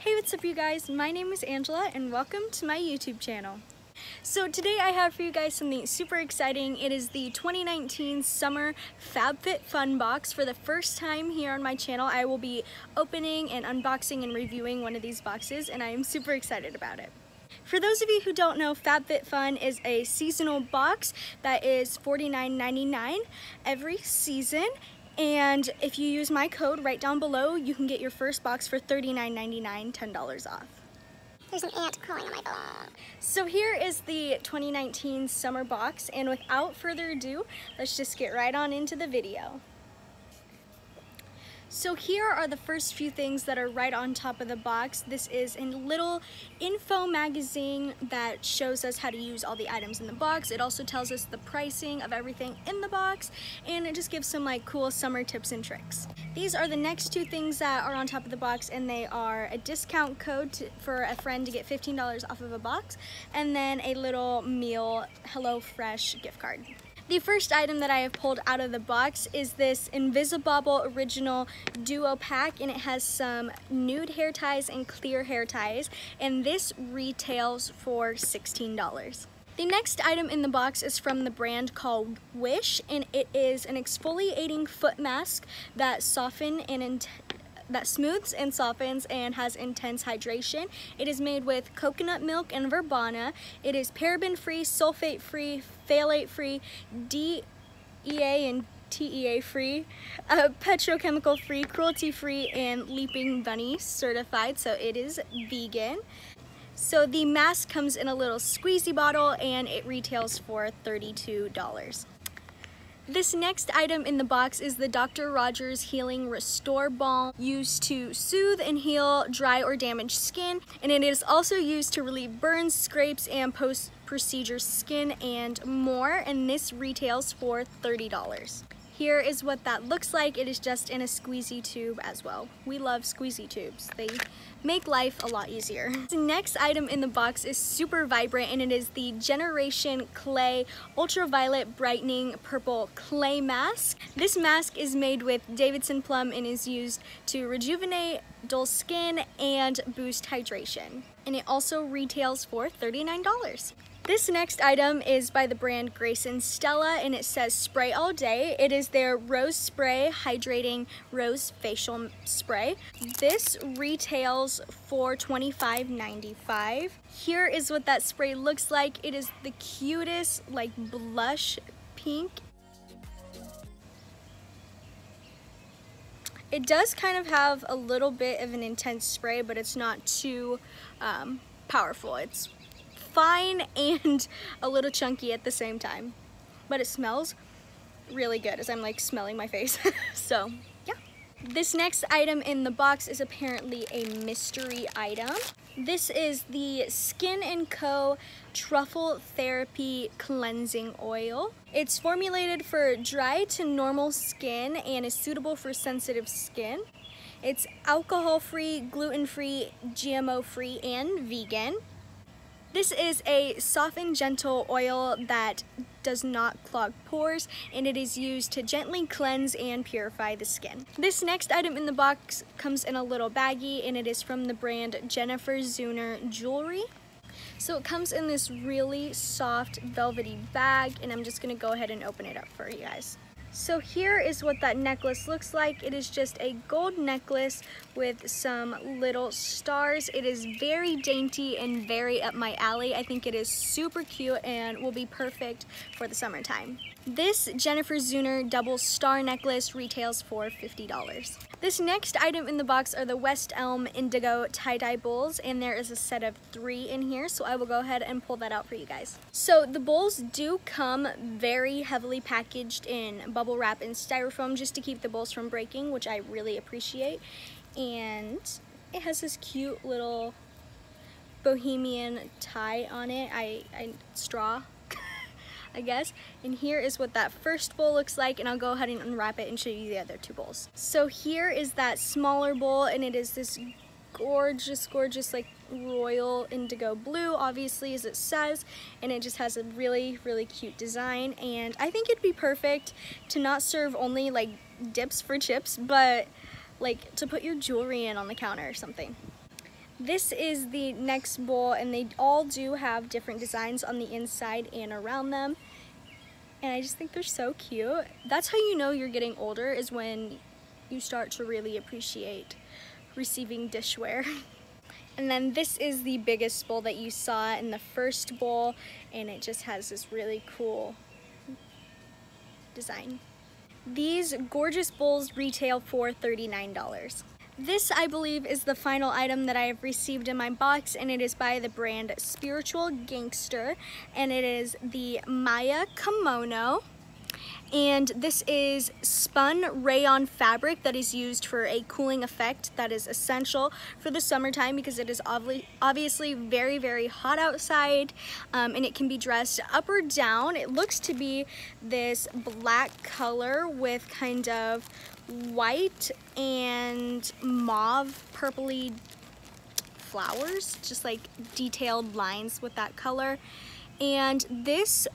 Hey, what's up you guys? My name is Angela and welcome to my YouTube channel. So today I have for you guys something super exciting. It is the 2019 Summer FabFitFun box. For the first time here on my channel, I will be opening and unboxing and reviewing one of these boxes, and I am super excited about it. For those of you who don't know, FabFitFun is a seasonal box that is $49.99 every season. And if you use my code right down below, you can get your first box for $39.99, $10 off. There's an ant crawling on my phone. So here is the 2019 summer box, and without further ado, let's just get right on into the video. So here are the first few things that are right on top of the box. This is a little info magazine that shows us how to use all the items in the box. It also tells us the pricing of everything in the box, and it just gives some like cool summer tips and tricks. These are the next two things that are on top of the box, and they are a discount code for a friend to get $15 off of a box, and then a little meal HelloFresh gift card. The first item that I have pulled out of the box is this invisibobble original duo pack, and it has some nude hair ties and clear hair ties, and this retails for $16. The next item in the box is from the brand called Whish, and it is an exfoliating foot mask that smooths and softens and has intense hydration. It is made with coconut milk and verbena. It is paraben-free, sulfate-free, phthalate-free, DEA and TEA-free, petrochemical-free, cruelty-free, and Leaping Bunny certified, so it is vegan. So the mask comes in a little squeezy bottle, and it retails for $32. This next item in the box is the Dr. Rogers Healing Restore Balm, used to soothe and heal dry or damaged skin, and it is also used to relieve burns, scrapes, and post-procedure skin and more, and this retails for $30. Here is what that looks like. It is just in a squeezy tube as well. We love squeezy tubes. They make life a lot easier. The next item in the box is super vibrant, and it is the Generation Clay Ultraviolet Brightening Purple Clay Mask. This mask is made with Davidson plum and is used to rejuvenate dull skin and boost hydration. And it also retails for $39. This next item is by the brand Stella, and it says spray all day. It is their Rose Spray Hydrating Rose Facial Spray. This retails for $25.95. Here is what that spray looks like. It is the cutest like blush pink. It does kind of have a little bit of an intense spray, but it's not too powerful. It's fine and a little chunky at the same time, but it smells really good as I'm like smelling my face. So yeah. This next item in the box is apparently a mystery item. This is the Skin & Co. Truffle Therapy Cleansing Oil. It's formulated for dry to normal skin and is suitable for sensitive skin. It's alcohol-free, gluten-free, GMO-free, and vegan. This is a soft and gentle oil that does not clog pores, and it is used to gently cleanse and purify the skin. This next item in the box comes in a little baggie, and it is from the brand Zeuner Jewelry. So it comes in this really soft velvety bag, and I'm just gonna go ahead and open it up for you guys. So here is what that necklace looks like. It is just a gold necklace with some little stars. It is very dainty and very up my alley. I think it is super cute and will be perfect for the summertime. This Zeuner double star necklace retails for $50. This next item in the box are the West Elm Indigo tie-dye bowls, and there is a set of 3 in here, so I will go ahead and pull that out for you guys. So the bowls do come very heavily packaged in bubble wrap and styrofoam just to keep the bowls from breaking, which I really appreciate. And it has this cute little bohemian tie on it, straw, I guess. And here is what that first bowl looks like, and I'll go ahead and unwrap it and show you the other 2 bowls. So here is that smaller bowl, and it is this gorgeous like royal indigo blue, obviously, as it says, and it just has a really cute design, and I think it'd be perfect to not serve only like dips for chips, but like to put your jewelry in on the counter or something. This is the next bowl, and they all do have different designs on the inside and around them. And I just think they're so cute. That's how you know you're getting older, is when you start to really appreciate receiving dishware. And then this is the biggest bowl that you saw in the first bowl, and it just has this really cool design. These gorgeous bowls retail for $39. This, I believe, is the final item that I have received in my box, and it is by the brand Spiritual Gangster, and it is the Maya Kimono. And this is spun rayon fabric that is used for a cooling effect that is essential for the summertime, because it is obviously very, very hot outside, and it can be dressed up or down. It looks to be this black color with kind of white and mauve purpley flowers, just like detailed lines with that color. And this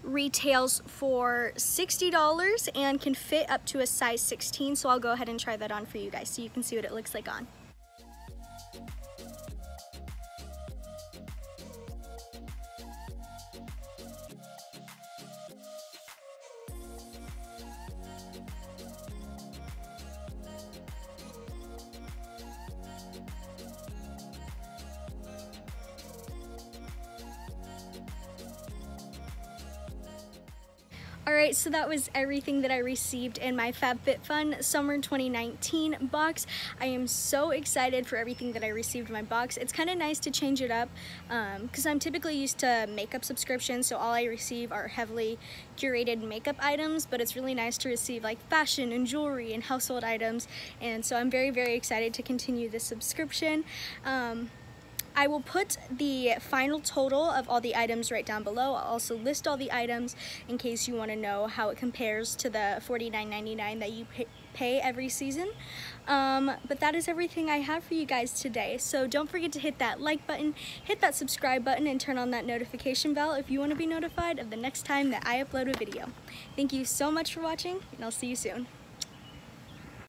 retails for $60 and can fit up to a size 16, so I'll go ahead and try that on for you guys so you can see what it looks like on. Alright, so that was everything that I received in my FabFitFun Summer 2019 box. I am so excited for everything that I received in my box. It's kind of nice to change it up because I'm typically used to makeup subscriptions, so all I receive are heavily curated makeup items, but it's really nice to receive like fashion and jewelry and household items, and so I'm very, very excited to continue this subscription. I will put the final total of all the items right down below. I'll also list all the items in case you want to know how it compares to the $49.99 that you pay every season. But that is everything I have for you guys today. So don't forget to hit that like button, hit that subscribe button, and turn on that notification bell if you want to be notified of the next time that I upload a video. Thank you so much for watching, and I'll see you soon.